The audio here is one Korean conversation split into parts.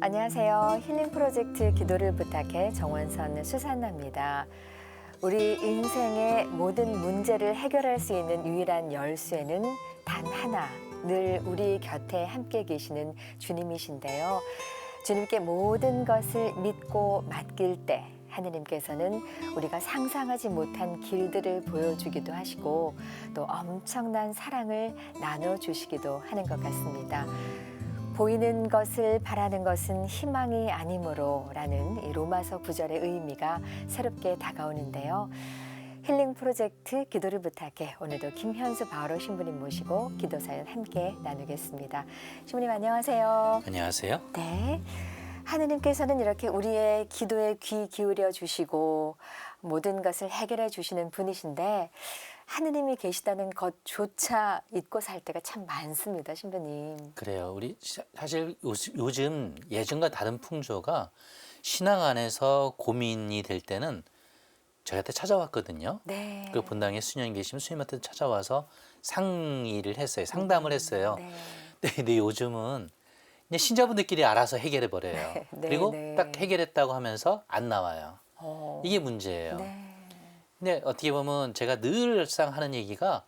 안녕하세요. 힐링 프로젝트 기도를 부탁해 정원선 수산나입니다. 우리 인생의 모든 문제를 해결할 수 있는 유일한 열쇠는 단 하나, 늘 우리 곁에 함께 계시는 주님이신데요. 주님께 모든 것을 믿고 맡길 때 하느님께서는 우리가 상상하지 못한 길들을 보여주기도 하시고 또 엄청난 사랑을 나눠주시기도 하는 것 같습니다. 보이는 것을 바라는 것은 희망이 아니므로 라는 이 로마서 9절의 의미가 새롭게 다가오는데요. 힐링 프로젝트 기도를 부탁해 오늘도 김현수 바오로 신부님 모시고 기도 사연 함께 나누겠습니다. 신부님 안녕하세요. 안녕하세요. 네, 하느님께서는 이렇게 우리의 기도에 귀 기울여 주시고 모든 것을 해결해 주시는 분이신데 하느님이 계시다는 것조차 잊고 살 때가 참 많습니다, 신부님. 그래요. 우리 사실 요즘 예전과 다른 풍조가 신앙 안에서 고민이 될 때는 저희한테 찾아왔거든요. 네. 그 본당에 수녀님 계시면 수님한테 찾아와서 상의를 했어요. 상담을 했어요. 네. 근데 요즘은 그냥 신자분들끼리 알아서 해결해 버려요. 네, 그리고 네. 딱 해결했다고 하면서 안 나와요. 이게 문제예요. 네. 근데 어떻게 보면 제가 늘상 하는 얘기가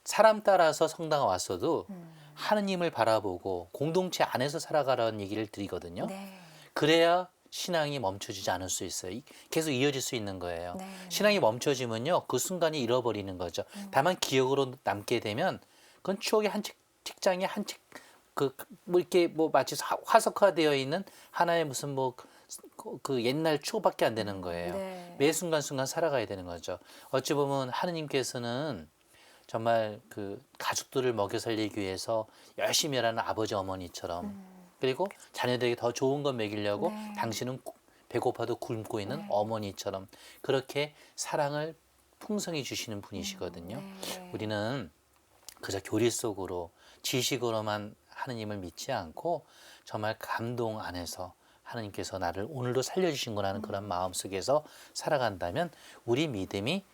사람 따라서 성당 왔어도 하느님을 바라보고 공동체 안에서 살아가라는 얘기를 드리거든요. 네. 그래야 신앙이 멈춰지지 않을 수 있어요. 계속 이어질 수 있는 거예요. 네. 신앙이 멈춰지면요, 그 순간이 잃어버리는 거죠. 다만 기억으로 남게 되면 그건 추억의 한 책장에 한 책, 뭐 이렇게 뭐 마치 화석화되어 있는 하나의 무슨 뭐 그 옛날 추억밖에 안 되는 거예요. 네. 매 순간순간 살아가야 되는 거죠. 어찌 보면 하느님께서는 정말 그 가족들을 먹여 살리기 위해서 열심히 일하는 아버지 어머니처럼 그리고 자녀들에게 더 좋은 것 먹이려고 네. 당신은 배고파도 굶고 있는 네. 어머니처럼 그렇게 사랑을 풍성히 주시는 분이시거든요. 네. 우리는 그저 교리 속으로 지식으로만 하느님을 믿지 않고 정말 감동 안에서 하느님께서 나를 오늘도 살려주신 거라는 그런 마음 속에서 살아간다면 우리 믿음이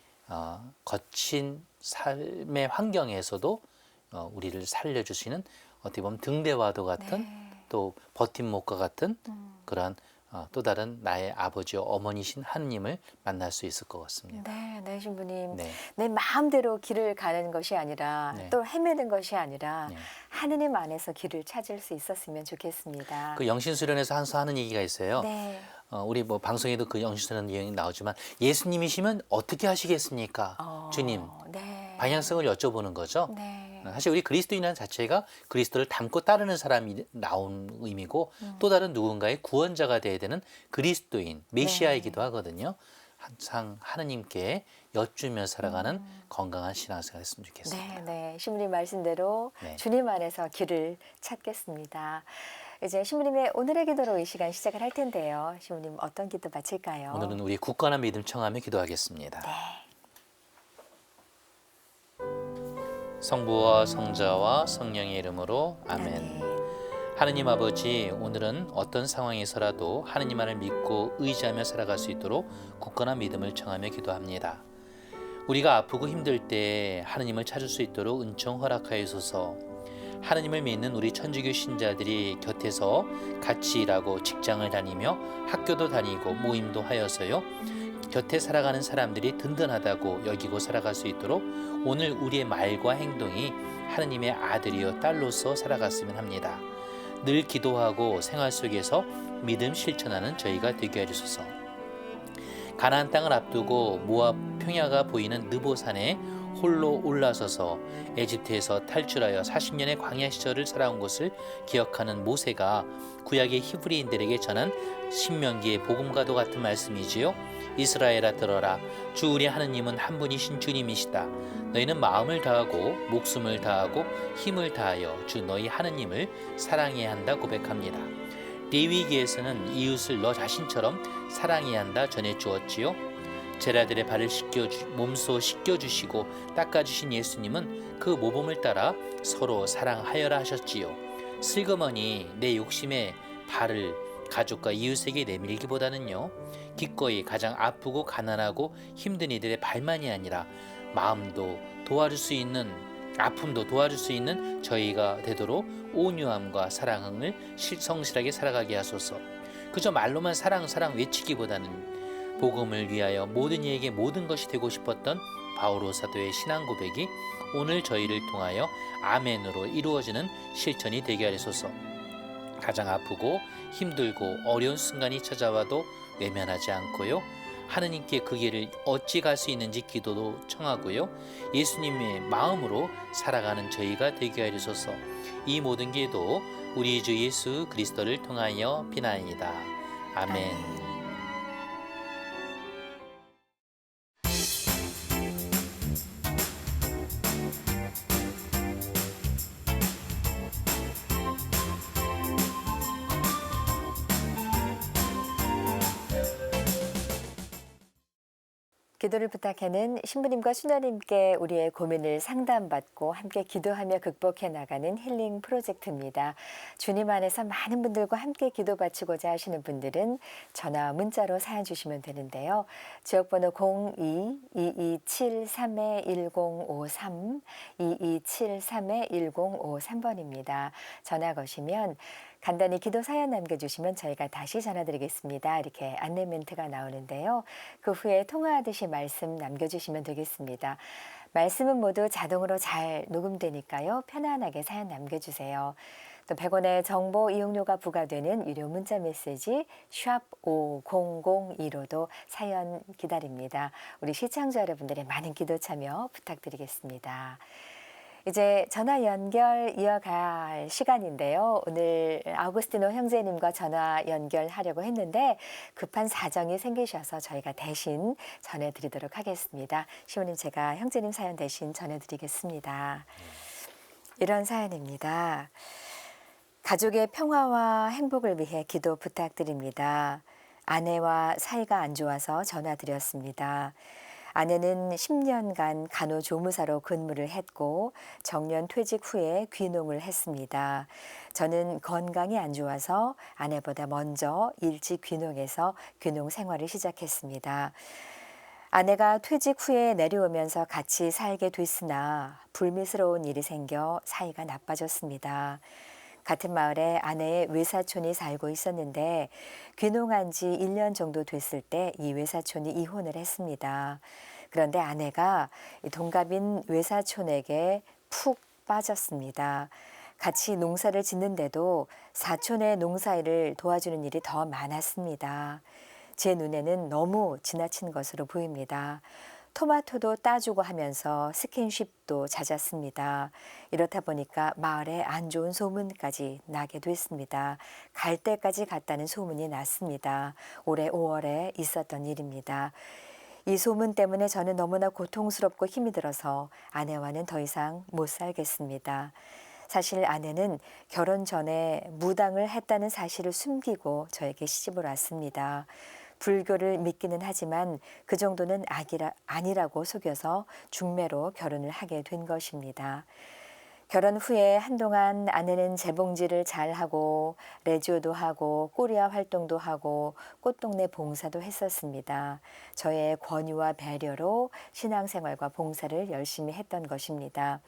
거친 삶의 환경에서도 우리를 살려주시는 어떻게 보면 등대와도 같은 네. 또 버팀목과 같은 그러한 또 다른 나의 아버지와 어머니신 하느님을 만날 수 있을 것 같습니다. 네, 네, 신부님. 네. 내 마음대로 길을 가는 것이 아니라 네. 또 헤매는 것이 아니라 네. 하느님 안에서 길을 찾을 수 있었으면 좋겠습니다. 그 영신수련에서 항상 하는 얘기가 있어요. 네. 우리 뭐 방송에도 그 영신수련 내용이 나오지만 예수님이시면 어떻게 하시겠습니까? 주님. 네. 방향성을 여쭤보는 거죠. 네. 사실 우리 그리스도인이라는 자체가 그리스도를 닮고 따르는 사람이 나온 의미고 또 다른 누군가의 구원자가 돼야 되는 그리스도인, 메시아이기도 하거든요. 항상 하느님께 여쭈며 살아가는 건강한 신앙생활 했으면 좋겠습니다. 네, 네. 신부님 말씀대로 네. 주님 안에서 길을 찾겠습니다. 이제 신부님의 오늘의 기도로 이 시간 시작을 할 텐데요. 신부님 어떤 기도 바칠까요? 오늘은 우리 굳건한 믿음 청하며 기도하겠습니다. 네. 성부와 성자와 성령의 이름으로 아멘. 아멘. 하느님 아버지, 오늘은 어떤 상황에서라도 하느님만을 믿고 의지하며 살아갈 수 있도록 굳건한 믿음을 청하며 기도합니다. 우리가 아프고 힘들 때 하느님을 찾을 수 있도록 은총 허락하여소서. 하느님을 믿는 우리 천주교 신자들이 곁에서 같이 일하고 직장을 다니며 학교도 다니고 모임도 하여서요, 곁에 살아가는 사람들이 든든하다고 여기고 살아갈 수 있도록 오늘 우리의 말과 행동이 하느님의 아들이요 딸로서 살아갔으면 합니다. 늘 기도하고 생활 속에서 믿음 실천하는 저희가 되게 해주소서. 가나안 땅을 앞두고 모압 평야가 보이는 느보산에 홀로 올라서서 에집트에서 탈출하여 40년의 광야 시절을 살아온 것을 기억하는 모세가 구약의 히브리인들에게 전한 신명기의 복음과도 같은 말씀이지요. 이스라엘아 들어라, 주 우리 하느님은 한 분이신 주님이시다. 너희는 마음을 다하고 목숨을 다하고 힘을 다하여 주 너희 하느님을 사랑해야 한다 고백합니다. 레위기에서는 이웃을 너 자신처럼 사랑해야 한다 전해 주었지요. 제자들의 발을 몸소 씻겨주시고 닦아주신 예수님은 그 모범을 따라 서로 사랑하여라 하셨지요. 슬그머니 내 욕심에 발을 가족과 이웃에게 내밀기보다는요, 기꺼이 가장 아프고 가난하고 힘든 이들의 발만이 아니라 마음도 도와줄 수 있는 아픔도 도와줄 수 있는 저희가 되도록 온유함과 사랑을 성실하게 살아가게 하소서. 그저 말로만 사랑 사랑 외치기보다는 복음을 위하여 모든 이에게 모든 것이 되고 싶었던 바오로 사도의 신앙 고백이 오늘 저희를 통하여 아멘으로 이루어지는 실천이 되게 하소서. 가장 아프고 힘들고 어려운 순간이 찾아와도 외면하지 않고요, 하느님께 그 길을 어찌 갈 수 있는지 기도도 청하고요, 예수님의 마음으로 살아가는 저희가 되게 하소서. 이 모든 기도 우리 주 예수 그리스도를 통하여 비나이다. 아멘. 기도를 부탁해는 신부님과 수녀님께 우리의 고민을 상담받고 함께 기도하며 극복해 나가는 힐링 프로젝트입니다. 주님 안에서 많은 분들과 함께 기도 바치고자 하시는 분들은 전화 문자로 사연 주시면 되는데요. 지역번호 02-2273-1053, 2273-1053번입니다. 전화 거시면 간단히 기도 사연 남겨주시면 저희가 다시 전화드리겠습니다. 이렇게 안내 멘트가 나오는데요. 그 후에 통화하듯이 말씀 남겨주시면 되겠습니다. 말씀은 모두 자동으로 잘 녹음되니까요. 편안하게 사연 남겨주세요. 또 100원의 정보 이용료가 부과되는 유료 문자 메시지 샵 5002로도 사연 기다립니다. 우리 시청자 여러분들의 많은 기도 참여 부탁드리겠습니다. 이제 전화 연결 이어갈 시간인데요. 오늘 아우구스티노 형제님과 전화 연결하려고 했는데 급한 사정이 생기셔서 저희가 대신 전해드리도록 하겠습니다. 시호님, 제가 형제님 사연 대신 전해드리겠습니다. 이런 사연입니다. 가족의 평화와 행복을 위해 기도 부탁드립니다. 아내와 사이가 안 좋아서 전화드렸습니다. 아내는 10년간 간호조무사로 근무를 했고 정년 퇴직 후에 귀농을 했습니다. 저는 건강이 안 좋아서 아내보다 먼저 일찍 귀농해서 귀농 생활을 시작했습니다. 아내가 퇴직 후에 내려오면서 같이 살게 됐으나 불미스러운 일이 생겨 사이가 나빠졌습니다. 같은 마을에 아내의 외사촌이 살고 있었는데 귀농한 지 1년 정도 됐을 때 이 외사촌이 이혼을 했습니다. 그런데 아내가 동갑인 외사촌에게 푹 빠졌습니다. 같이 농사를 짓는데도 사촌의 농사일을 도와주는 일이 더 많았습니다. 제 눈에는 너무 지나친 것으로 보입니다. 토마토도 따주고 하면서 스킨십도 잦았습니다. 이렇다 보니까 마을에 안 좋은 소문까지 나게 됐습니다. 갈 때까지 갔다는 소문이 났습니다. 올해 5월에 있었던 일입니다. 이 소문 때문에 저는 너무나 고통스럽고 힘이 들어서 아내와는 더 이상 못 살겠습니다. 사실 아내는 결혼 전에 무당을 했다는 사실을 숨기고 저에게 시집을 왔습니다. 불교를 믿기는 하지만 그 정도는 아니라고 속여서 중매로 결혼을 하게 된 것입니다. 결혼 후에 한동안 아내는 재봉질을 잘하고 레지오도 하고 꼬리아 활동도 하고 꽃동네 봉사도 했었습니다. 저의 권유와 배려로 신앙생활과 봉사를 열심히 했던 것입니다.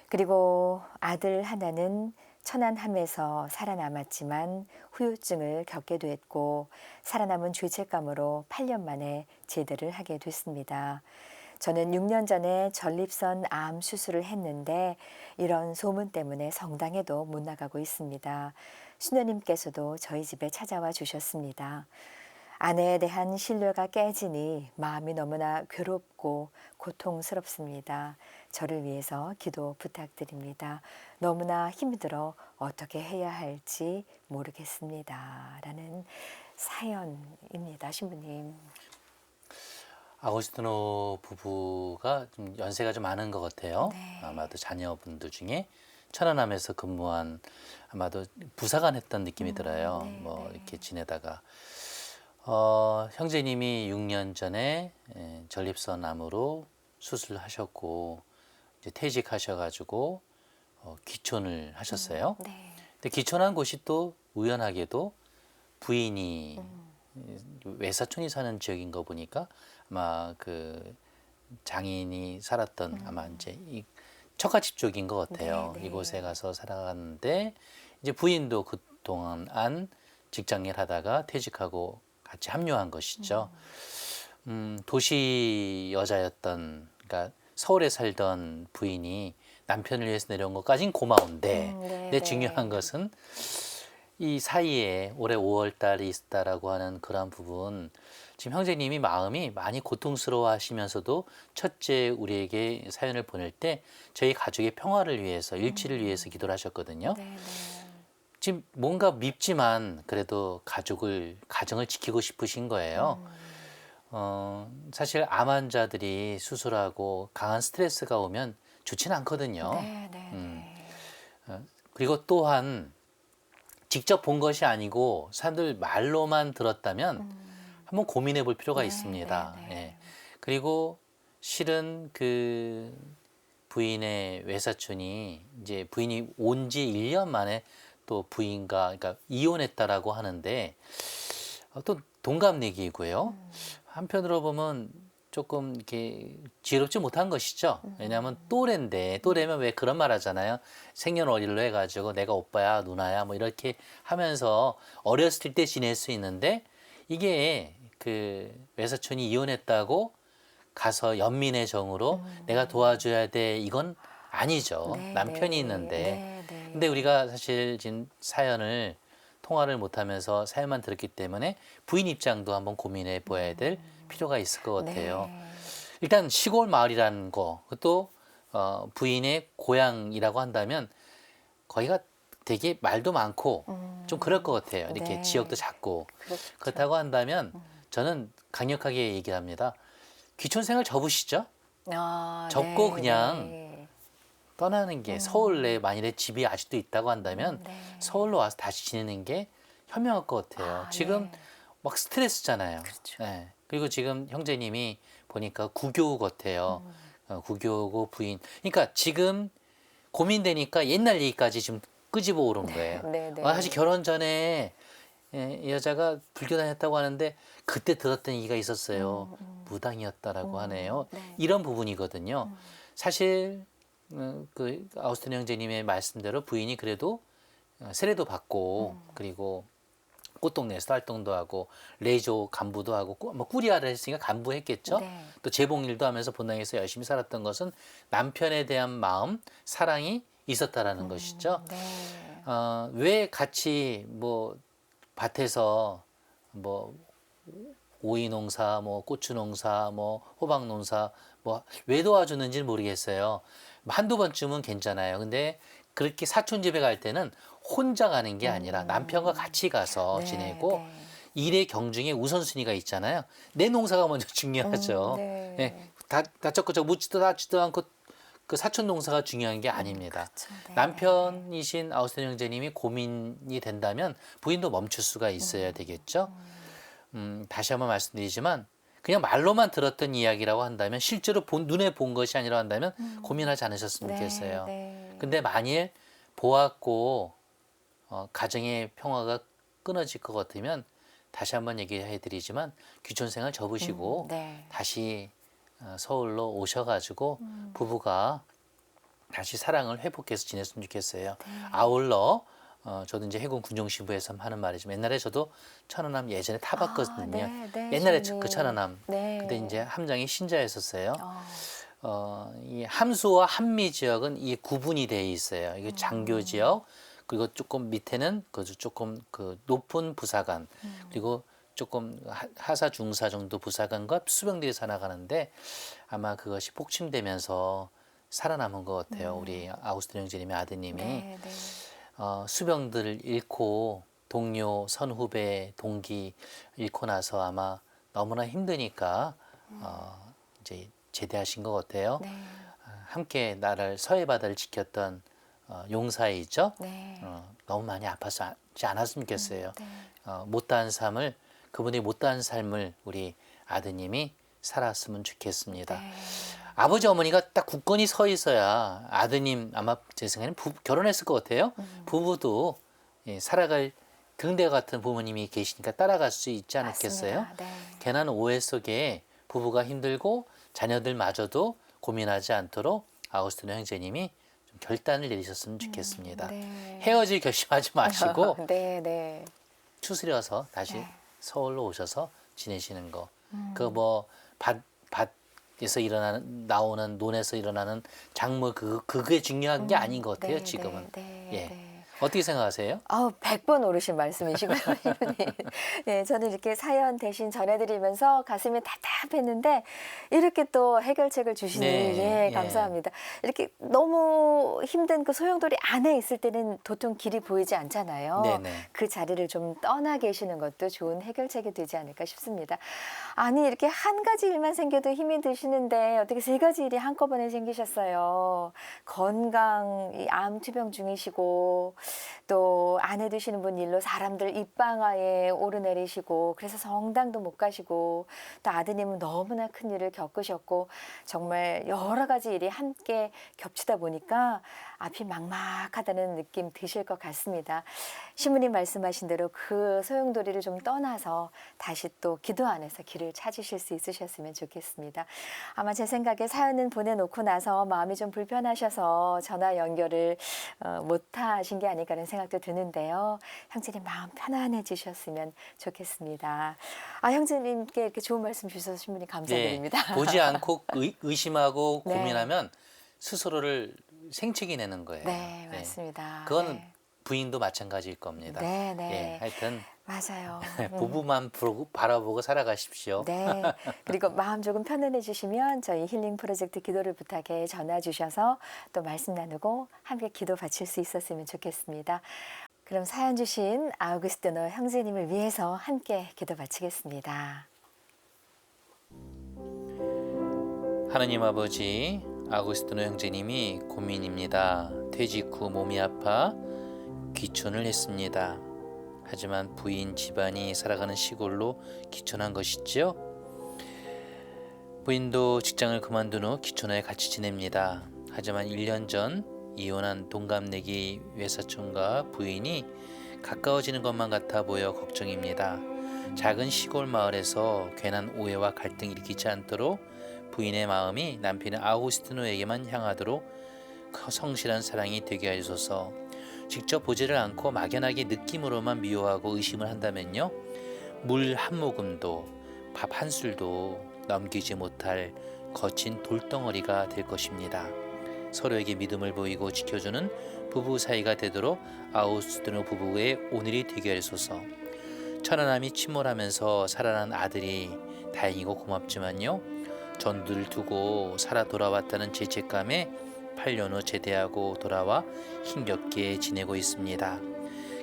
그리고 아들 하나는 천안함에서 살아남았지만 후유증을 겪게 됐고 살아남은 죄책감으로 8년 만에 제대를 하게 됐습니다. 저는 6년 전에 전립선 암 수술을 했는데 이런 소문 때문에 성당에도 못 나가고 있습니다. 수녀님께서도 저희 집에 찾아와 주셨습니다. 아내에 대한 신뢰가 깨지니 마음이 너무나 괴롭고 고통스럽습니다. 저를 위해서 기도 부탁드립니다. 너무나 힘이 들어 어떻게 해야 할지 모르겠습니다. 라는 사연입니다. 신부님. 아우구스티노 부부가 좀 연세가 좀 많은 것 같아요. 네. 아마도 자녀분들 중에 천안함에서 근무한 아마도 부사관 했던 느낌이 들어요. 네, 뭐 네. 이렇게 지내다가 형제님이 6년 전에 전립선 암으로 수술하셨고 이제 퇴직하셔가지고 귀촌을 하셨어요. 네. 근데 귀촌한 곳이 또 우연하게도 부인이 외사촌이 사는 지역인 거 보니까 아마 그 장인이 살았던 아마 이제 이 처가집 쪽인 것 같아요. 네, 네. 이곳에 가서 살아갔는데 이제 부인도 그동안 직장일 하다가 퇴직하고 같이 합류한 것이죠. 도시 여자였던, 그러니까 서울에 살던 부인이 남편을 위해서 내려온 것까진 고마운데, 네, 근데 네. 중요한 것은 이 사이에 올해 5월 달이 있다라고 하는 그런 부분, 지금 형제님이 마음이 많이 고통스러워 하시면서도 첫째 우리에게 사연을 보낼 때 저희 가족의 평화를 위해서, 일치를 위해서 기도를 하셨거든요. 네, 네. 지금 뭔가 밉지만 그래도 가정을 지키고 싶으신 거예요. 사실 암 환자들이 수술하고 강한 스트레스가 오면 좋지는 않거든요. 네, 네, 네. 그리고 또한 직접 본 것이 아니고 사람들 말로만 들었다면 한번 고민해 볼 필요가 네, 있습니다. 네, 네. 예. 그리고 실은 그 부인의 외사촌이 이제 부인이 온 지 1년 만에 또 부인과 그러니까 이혼했다라고 하는데 또 동갑내기이고요. 한편으로 보면 조금 이렇게 지혜롭지 못한 것이죠. 왜냐하면 또래면 왜 그런 말 하잖아요. 생년월일로 해가지고 내가 오빠야 누나야 뭐 이렇게 하면서 어렸을 때 지낼 수 있는데 이게 그 외사촌이 이혼했다고 가서 연민의 정으로 내가 도와줘야 돼 이건 아니죠. 네, 남편이 네. 있는데. 네, 네. 근데 우리가 사실 지금 통화를 못하면서 사연만 들었기 때문에 부인 입장도 한번 고민해 봐야 될 필요가 있을 것 같아요. 네. 일단 시골 마을이라는 거, 그것도 부인의 고향이라고 한다면 거기가 되게 말도 많고 좀 그럴 것 같아요. 이렇게 네. 지역도 작고. 그렇죠. 그렇다고 한다면 저는 강력하게 얘기를 합니다. 귀촌 생활 접으시죠. 아, 접고 네, 그냥 네. 떠나는 게 서울에 만일에 집이 아직도 있다고 한다면 네. 서울로 와서 다시 지내는 게 현명할 것 같아요. 아, 지금 네. 막 스트레스잖아요. 그렇죠. 네. 그리고 지금 형제님이 보니까 구교 같아요. 구교고 부인. 그러니까 지금 고민되니까 옛날 얘기까지 지금 끄집어 오른 거예요. 네, 네. 사실 결혼 전에 이 여자가 불교 다녔다고 하는데 그때 들었던 얘기가 있었어요. 무당이었다라고 하네요. 네. 이런 부분이거든요. 사실 그 아우스틴 형제님의 말씀대로 부인이 그래도 세례도 받고 그리고 꽃동네에서 활동도 하고 레이저 간부도 하고 뭐 꾸리아를 했으니까 간부했겠죠. 네. 또 재봉일도 하면서 본당에서 열심히 살았던 것은 남편에 대한 마음, 사랑이 있었다라는 것이죠. 네. 왜 같이 뭐 밭에서 뭐 오이 농사, 뭐 고추 농사, 뭐 호박 농사 뭐 왜 도와주는지는 모르겠어요. 한두 번쯤은 괜찮아요. 근데 그렇게 사촌 집에 갈 때는 혼자 가는 게 아니라 남편과 같이 가서 네, 지내고 네. 일의 경중에 우선순위가 있잖아요. 내 농사가 먼저 중요하죠. 네. 예, 다쳤고 저 묻지도 않지도 않고 그 사촌 농사가 중요한 게 아닙니다. 그렇죠. 네. 남편이신 아우스틴 형제님이 고민이 된다면 부인도 멈출 수가 있어야 되겠죠. 다시 한번 말씀드리지만 그냥 말로만 들었던 이야기라고 한다면 실제로 눈에 본 것이 아니라 한다면 고민하지 않으셨으면 좋겠어요. 네. 근데 만일 보았고 가정의 평화가 끊어질 것 같으면 다시 한번 얘기해 드리지만 귀촌 생활 접으시고 네. 다시 서울로 오셔가지고 부부가 다시 사랑을 회복해서 지냈으면 좋겠어요. 아울러 저도 이제 해군 군종시부에서 하는 말이지만 옛날에 저도 천안함 예전에 타봤거든요. 네, 네, 옛날에 선생님. 그 천안함. 네. 근데 이제 함장이 신자였었어요. 아, 이 함수와 함미 지역은 이 구분이 돼 있어요. 이게 장교 지역 그리고 조금 밑에는 그 조금 그 높은 부사관 그리고 조금 하사 중사 정도 부사관과 수병들이 살아가는데 아마 그것이 폭침되면서 살아남은 것 같아요. 우리 아우스tin 형제님의 아드님이 네, 네. 수병들을 잃고 동료, 선후배, 동기 잃고 나서 아마 너무나 힘드니까 이제 제대하신 것 같아요. 네. 함께 나라를 서해 바다를 지켰던 용사이죠. 네. 너무 많이 아파서 않았으면 좋겠어요. 네. 못다한 삶을 그분이 못다한 삶을 우리 아드님이 살았으면 좋겠습니다. 네. 아버지 어머니가 딱 굳건히 서 있어야 아드님 아마 제 생각에는 결혼했을 것 같아요. 부부도 살아갈 등대 같은 부모님이 계시니까 따라갈 수 있지 않겠어요? 맞습니다. 네. 괜한 오해 속에 부부가 힘들고 자녀들마저도 고민하지 않도록 아우구스티노 형제님이 좀 결단을 내리셨으면 좋겠습니다. 네. 헤어질 결심하지 마시고 네, 네. 추스려서 다시 네. 서울로 오셔서 지내시는 거. 음. 그 뭐 밭에서 일어나는 나오는 논에서 일어나는 작물 그게 중요한 게 아닌 것 같아요. 네, 지금은. 네, 예. 네. 어떻게 생각하세요? 100번 오르신 말씀이시고요, 이분이. 예, 저는 이렇게 사연 대신 전해드리면서 가슴이 답답했는데 이렇게 또 해결책을 주시니 네, 예. 감사합니다. 이렇게 너무 힘든 그 소용돌이 안에 있을 때는 도통 길이 보이지 않잖아요. 네네. 그 자리를 좀 떠나 계시는 것도 좋은 해결책이 되지 않을까 싶습니다. 아니 이렇게 한 가지 일만 생겨도 힘이 드시는데 어떻게 세 가지 일이 한꺼번에 생기셨어요. 건강, 이 암 투병 중이시고 또 아내 되시는 분 일로 사람들 입방아에 오르내리시고 그래서 성당도 못 가시고 또 아드님은 너무나 큰 일을 겪으셨고 정말 여러 가지 일이 함께 겹치다 보니까 앞이 막막하다는 느낌 드실 것 같습니다. 신부님 말씀하신 대로 그 소용돌이를 좀 떠나서 다시 또 기도 안에서 길을 찾으실 수 있으셨으면 좋겠습니다. 아마 제 생각에 사연은 보내놓고 나서 마음이 좀 불편하셔서 전화 연결을 못하신 게 아닐까라는 생각도 드는데요. 형제님 마음 편안해지셨으면 좋겠습니다. 형제님께 이렇게 좋은 말씀 주셔서 신부님 감사드립니다. 네. 보지 않고 의심하고 네. 고민하면 스스로를 생채기 내는 거예요. 네, 맞습니다. 그건 네. 부인도 마찬가지일 겁니다. 네, 네. 예, 하여튼 맞아요. 부부만 바라보고 살아가십시오. 네. 그리고 마음 조금 편안해지시면 저희 힐링 프로젝트 기도를 부탁해 전화 주셔서 또 말씀 나누고 함께 기도 바칠 수 있었으면 좋겠습니다. 그럼 사연 주신 아우구스티노 형제님을 위해서 함께 기도 바치겠습니다. 하느님 아버지, 아우구스티노 형제님이 고민입니다. 퇴직 후 몸이 아파 귀촌을 했습니다. 하지만 부인 집안이 살아가는 시골로 귀촌한 것이죠. 부인도 직장을 그만둔 후 귀촌하여 같이 지냅니다. 하지만 1년 전 이혼한 동갑내기 외사촌과 부인이 가까워지는 것만 같아 보여 걱정입니다. 작은 시골 마을에서 괜한 오해와 갈등이 일으키지 않도록 부인의 마음이 남편의 아우구스티노에게만 향하도록 성실한 사랑이 되게 하소서. 직접 보지를 않고 막연하게 느낌으로만 미워하고 의심을 한다면요, 물 한 모금도 밥 한 술도 넘기지 못할 거친 돌덩어리가 될 것입니다. 서로에게 믿음을 보이고 지켜주는 부부 사이가 되도록 아우구스티노 부부의 오늘이 되게 하소서. 천안함이 침몰하면서 살아난 아들이 다행이고 고맙지만요, 전두를 두고 살아 돌아왔다는 죄책감에 8년 후 제대하고 돌아와 힘겹게 지내고 있습니다.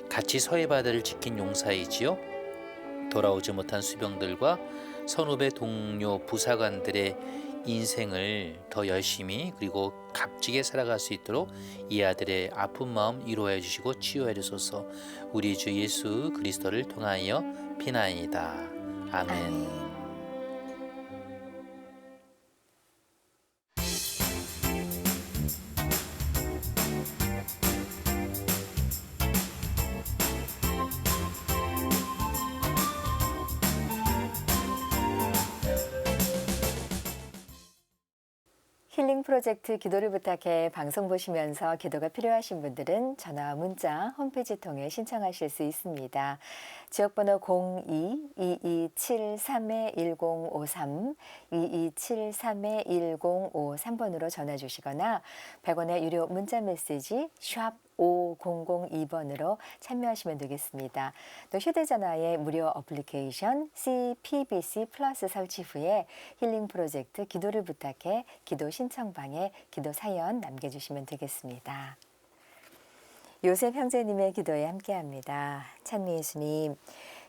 같이 서해바다를 지킨 용사이지요. 돌아오지 못한 수병들과 선후배 동료 부사관들의 인생을 더 열심히 그리고 값지게 살아갈 수 있도록 이 아들의 아픈 마음 위로해 주시고 치유해 주소서. 우리 주 예수 그리스도를 통하여 비나이다. 아멘. 힐링 프로젝트 기도를 부탁해 방송 보시면서 기도가 필요하신 분들은 전화와 문자, 홈페이지 통해 신청하실 수 있습니다. 지역번호 02-2273-1053, 2273-1053번으로 전화 주시거나 100원의 유료 문자 메시지 샵 5002번으로 참여하시면 되겠습니다. 또 휴대전화에 무료 어플리케이션 CPBC 플러스 설치 후에 힐링 프로젝트 기도를 부탁해 기도 신청방에 기도 사연 남겨주시면 되겠습니다. 요셉 형제님의 기도에 함께합니다. 찬미 예수님,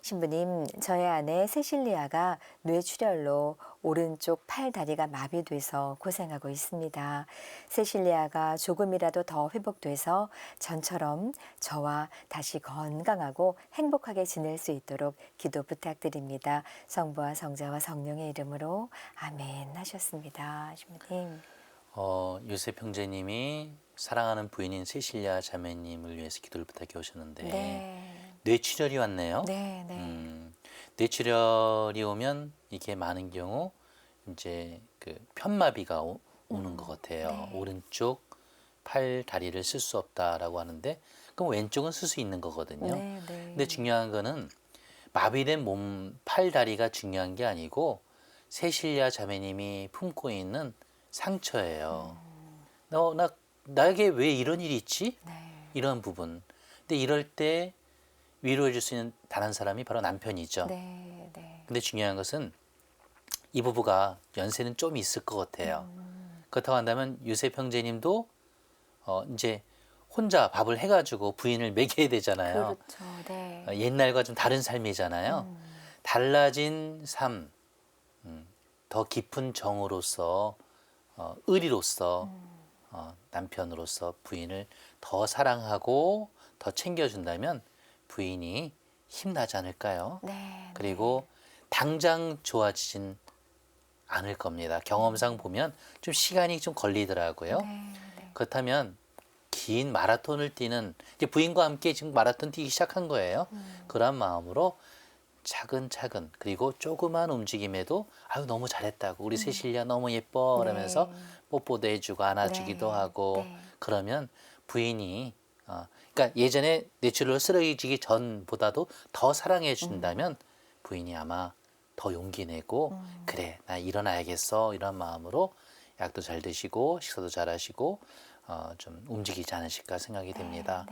신부님, 저의 아내 세실리아가 뇌출혈로 오른쪽 팔 다리가 마비돼서 고생하고 있습니다. 세실리아가 조금이라도 더 회복돼서 전처럼 저와 다시 건강하고 행복하게 지낼 수 있도록 기도 부탁드립니다. 성부와 성자와 성령의 이름으로 아멘 하셨습니다. 신부님. 요셉 형제님이 사랑하는 부인인 세실리아 자매님을 위해서 기도를 부탁해 오셨는데 네. 뇌출혈이 왔네요. 네, 네. 뇌출혈이 오면 이게 많은 경우 이제 그 편마비가 오는 것 같아요. 네. 오른쪽 팔 다리를 쓸 수 없다라고 하는데 그럼 왼쪽은 쓸 수 있는 거거든요. 네, 네. 근데 중요한 거는 마비된 몸, 팔 다리가 중요한 게 아니고 세실야 자매님이 품고 있는 상처예요. 나에게 왜 이런 일이 있지? 네. 이런 부분. 근데 이럴 때 위로해 줄 수 있는 다른 사람이 바로 남편이죠. 네, 네. 근데 중요한 것은 이 부부가 연세는 좀 있을 것 같아요. 그렇다고 한다면 유셉 형제님도 이제 혼자 밥을 해가지고 부인을 먹여야 되잖아요. 그렇죠. 네. 옛날과 좀 다른 삶이잖아요. 달라진 삶, 더 깊은 정으로서 의리로서 남편으로서 부인을 더 사랑하고 더 챙겨준다면 부인이 힘나지 않을까요? 네. 그리고 당장 좋아지진 않을 겁니다. 경험상 보면 좀 시간이 좀 걸리더라고요. 네, 네. 그렇다면 긴 마라톤을 뛰는 이제 부인과 함께 지금 마라톤 뛰기 시작한 거예요. 그런 마음으로 차근차근 그리고 조그만 움직임에도 아유 너무 잘했다고 우리 세실야 너무 예뻐 그러면서 네. 뽀뽀도 해주고 안아주기도 네, 하고 네. 그러면 부인이 그러니까 예전에 뇌출혈로 쓰러지기 전보다도 더 사랑해 준다면 부인이 아마 더 용기 내고 그래 나 일어나야겠어 이런 마음으로 약도 잘 드시고 식사도 잘 하시고 좀 움직이지 않으실까 생각이 됩니다.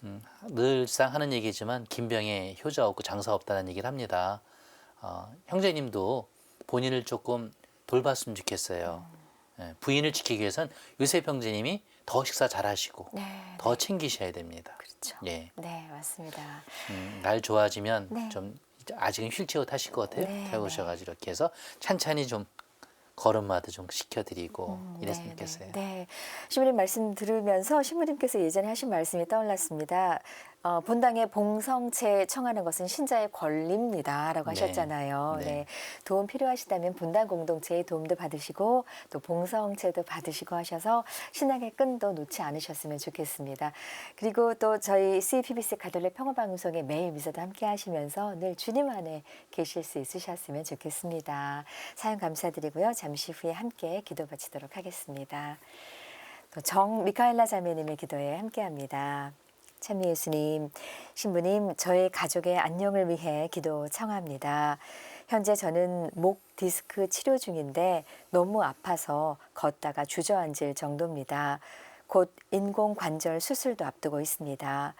네. 늘상 하는 얘기지만 김병에 효자 없고 장사 없다는 얘기를 합니다. 형제님도 본인을 조금 돌봤으면 좋겠어요. 부인을 지키기 위해선 요셉 형제님이 더 식사 잘 하시고 네. 더 챙기셔야 됩니다. 그렇죠. 예. 네, 맞습니다. 날 좋아지면 네. 좀 아직은 휠체어 타실 것 같아요. 네, 태우셔가지고 이렇게 해서 찬찬히 좀 걸음마도 좀 시켜드리고 이랬으면 네, 좋겠어요. 네. 신부님 말씀 들으면서 신부님께서 예전에 하신 말씀이 떠올랐습니다. 본당에 봉성체 청하는 것은 신자의 권리입니다라고 네. 하셨잖아요. 네. 네. 도움 필요하시다면 본당 공동체의 도움도 받으시고 또 봉성체도 받으시고 하셔서 신앙의 끈도 놓지 않으셨으면 좋겠습니다. 그리고 또 저희 CPBC 가톨릭 평화방송의 매일 미사도 함께 하시면서 늘 주님 안에 계실 수 있으셨으면 좋겠습니다. 사연 감사드리고요. 잠시 후에 함께 기도 바치도록 하겠습니다. 또 정미카엘라 자매님의 기도에 함께합니다. 참미 예수님, 신부님, 저의 가족의 안녕을 위해 기도 청합니다. 현재 저는 목 디스크 치료 중인데 너무 아파서 걷다가 주저앉을 정도입니다. 곧 인공관절 수술도 앞두고 있습니다.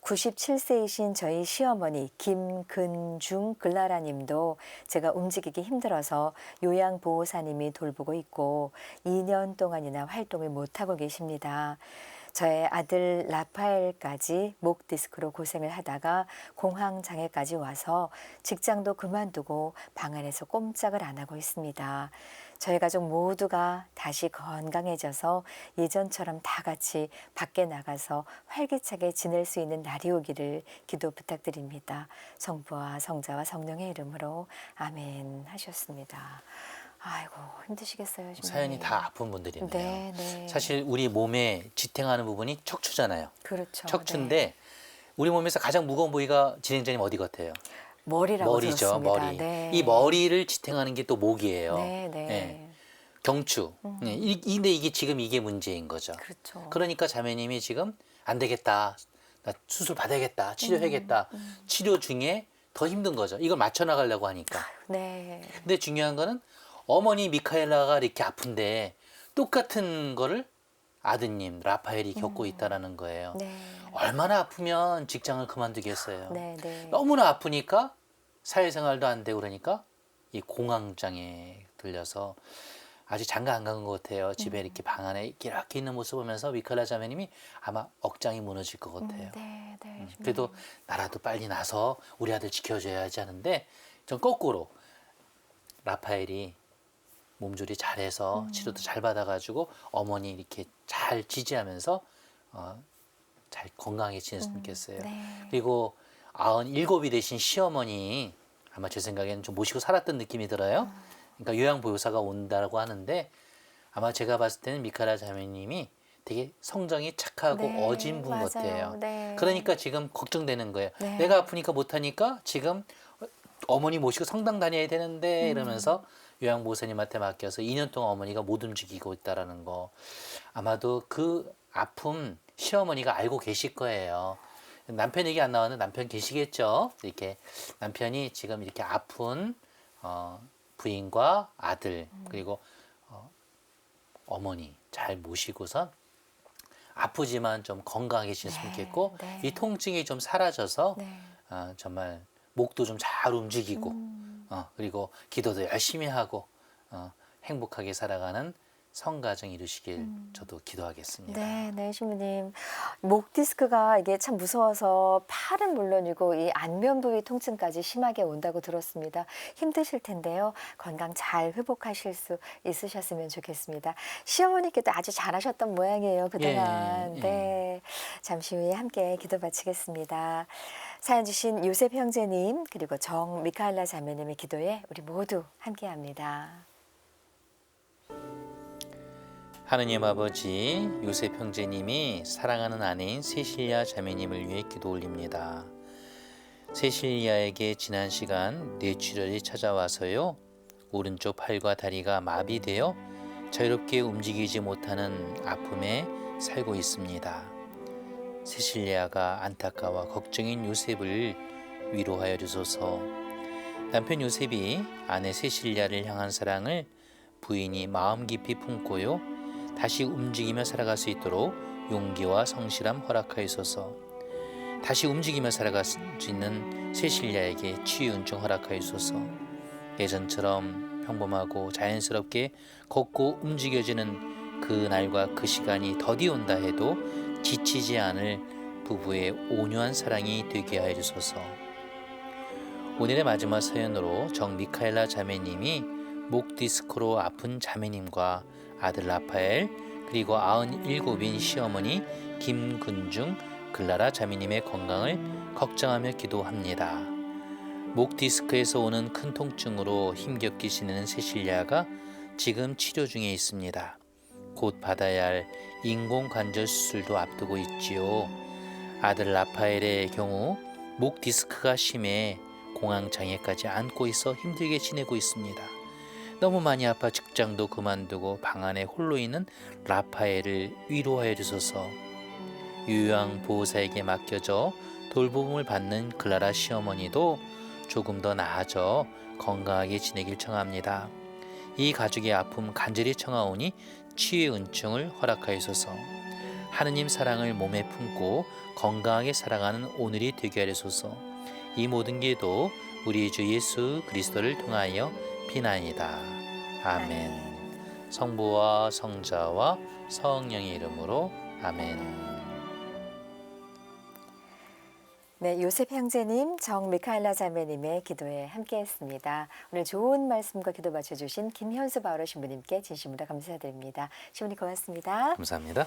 97세이신 저희 시어머니 김근중 글라라님도 제가 움직이기 힘들어서 요양보호사님이 돌보고 있고 2년 동안이나 활동을 못하고 계십니다. 저의 아들 라파엘까지 목 디스크로 고생을 하다가 공황장애까지 와서 직장도 그만두고 방 안에서 꼼짝을 안 하고 있습니다. 저희 가족 모두가 다시 건강해져서 예전처럼 다 같이 밖에 나가서 활기차게 지낼 수 있는 날이 오기를 기도 부탁드립니다. 성부와 성자와 성령의 이름으로 아멘 하셨습니다. 아이고 힘드시겠어요. 신부님. 사연이 다 아픈 분들이네요. 네, 네. 사실 우리 몸에 지탱하는 부분이 척추잖아요. 그렇죠. 척추인데 네. 우리 몸에서 가장 무거운 부위가 진행자님 어디 같아요? 머리라고 머리죠, 들었습니다. 머리. 네. 이 머리를 지탱하는 게 또 목이에요. 네, 네. 예. 경추. 네. 근데 이게 지금 이게 문제인 거죠. 그렇죠. 그러니까 자매님이 지금 안 되겠다. 나 수술 받아야겠다. 치료해야겠다. 치료 중에 더 힘든 거죠. 이걸 맞춰 나가려고 하니까. 네. 근데 중요한 거는 어머니 미카엘라가 이렇게 아픈데 똑같은 거를 아드님 라파엘이 겪고 있다라는 거예요. 네. 얼마나 아프면 직장을 그만두겠어요. 네, 네. 너무나 아프니까 사회생활도 안 되고 그러니까 이 공황장애 들려서 아직 장가 안 간 것 같아요. 집에 이렇게 방 안에 이렇게 있는 모습 보면서 미카엘라 자매님이 아마 억장이 무너질 것 같아요. 네, 네. 그래도 나라도 빨리 나서 우리 아들 지켜줘야지 하는데 전 거꾸로 라파엘이 몸조리 잘해서 치료도 잘 받아가지고 어머니 이렇게 잘 지지하면서 잘 건강하게 지냈으면 좋겠어요. 네. 그리고 97이 되신 시어머니 아마 제 생각에는 좀 모시고 살았던 느낌이 들어요. 그러니까 요양보호사가 온다고 하는데 아마 제가 봤을 때는 미카라 자매님이 되게 성정이 착하고 네, 어진 분 맞아요. 같아요. 네. 그러니까 지금 걱정되는 거예요. 네. 내가 아프니까 못하니까 지금 어머니 모시고 성당 다녀야 되는데 이러면서 요양보호사님한테 맡겨서 2년 동안 어머니가 못 움직이고 있다라는 거. 아마도 그 아픔 시어머니가 알고 계실 거예요. 남편 얘기 안 나왔는데 남편 계시겠죠? 이렇게 남편이 지금 이렇게 아픈 부인과 아들 그리고 어머니 잘 모시고선 아프지만 좀 건강하게 지냈으면 좋겠고 네. 이 통증이 좀 사라져서 네. 정말 목도 좀 잘 움직이고 그리고 기도도 열심히 하고 행복하게 살아가는 성가정 이루시길 저도 기도하겠습니다. 네, 네, 신부님. 목 디스크가 이게 참 무서워서 팔은 물론이고 이 안면 부위 통증까지 심하게 온다고 들었습니다. 힘드실 텐데요. 건강 잘 회복하실 수 있으셨으면 좋겠습니다. 시어머니께도 아주 잘하셨던 모양이에요, 그동안. 예, 예. 네. 잠시 후에 함께 기도 바치겠습니다. 사연 주신 요셉 형제님 그리고 정 미카엘라 자매님의 기도에 우리 모두 함께합니다. 하느님 아버지 요셉 형제님이 사랑하는 아내인 세실리아 자매님을 위해 기도 올립니다. 세실리아에게 지난 시간 뇌출혈이 찾아와서요. 오른쪽 팔과 다리가 마비되어 자유롭게 움직이지 못하는 아픔에 살고 있습니다. 세실리아가 안타까워 걱정인 요셉을 위로하여 주소서. 남편 요셉이 아내 세실리아를 향한 사랑을 부인이 마음 깊이 품고요. 다시 움직이며 살아갈 수 있도록 용기와 성실함 허락하여소서. 다시 움직이며 살아갈 수 있는 세실리아에게 치유 은총 허락하여소서. 예전처럼 평범하고 자연스럽게 걷고 움직여지는 그 날과 그 시간이 더디 온다 해도 지치지 않을 부부의 온유한 사랑이 되게 하여 주소서. 오늘의 마지막 사연으로 정 미카엘라 자매님이 목 디스크로 아픈 자매님과 아들 라파엘 그리고 97인 시어머니 김근중 글라라 자매님의 건강을 걱정하며 기도합니다. 목 디스크에서 오는 큰 통증으로 힘겹게 지내는 세실리아가 지금 치료 중에 있습니다. 곧 받아야 할 인공관절 수술도 앞두고 있지요. 아들 라파엘의 경우 목 디스크가 심해 공황장애까지 안고 있어 힘들게 지내고 있습니다. 너무 많이 아파 직장도 그만두고 방 안에 홀로 있는 라파엘을 위로하여 주소서. 요양보호사에게 맡겨져 돌봄을 받는 글라라 시어머니도 조금 더 나아져 건강하게 지내길 청합니다. 이 가족의 아픔 간절히 청하오니 치유의 은총을 허락하여소서. 하느님 사랑을 몸에 품고 건강하게 살아가는 오늘이 되게 하소서. 이 모든 기도 우리 주 예수 그리스도를 통하여 비나이다. 아멘. 성부와 성자와 성령의 이름으로 아멘. 네, 요셉 형제님, 정 미카엘라 자매님의 기도에 함께했습니다. 오늘 좋은 말씀과 기도 맞춰주신 김현수 바오로 신부님께 진심으로 감사드립니다. 신부님 고맙습니다. 감사합니다.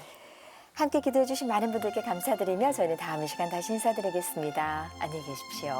함께 기도해 주신 많은 분들께 감사드리며 저희는 다음 시간 다시 인사드리겠습니다. 안녕히 계십시오.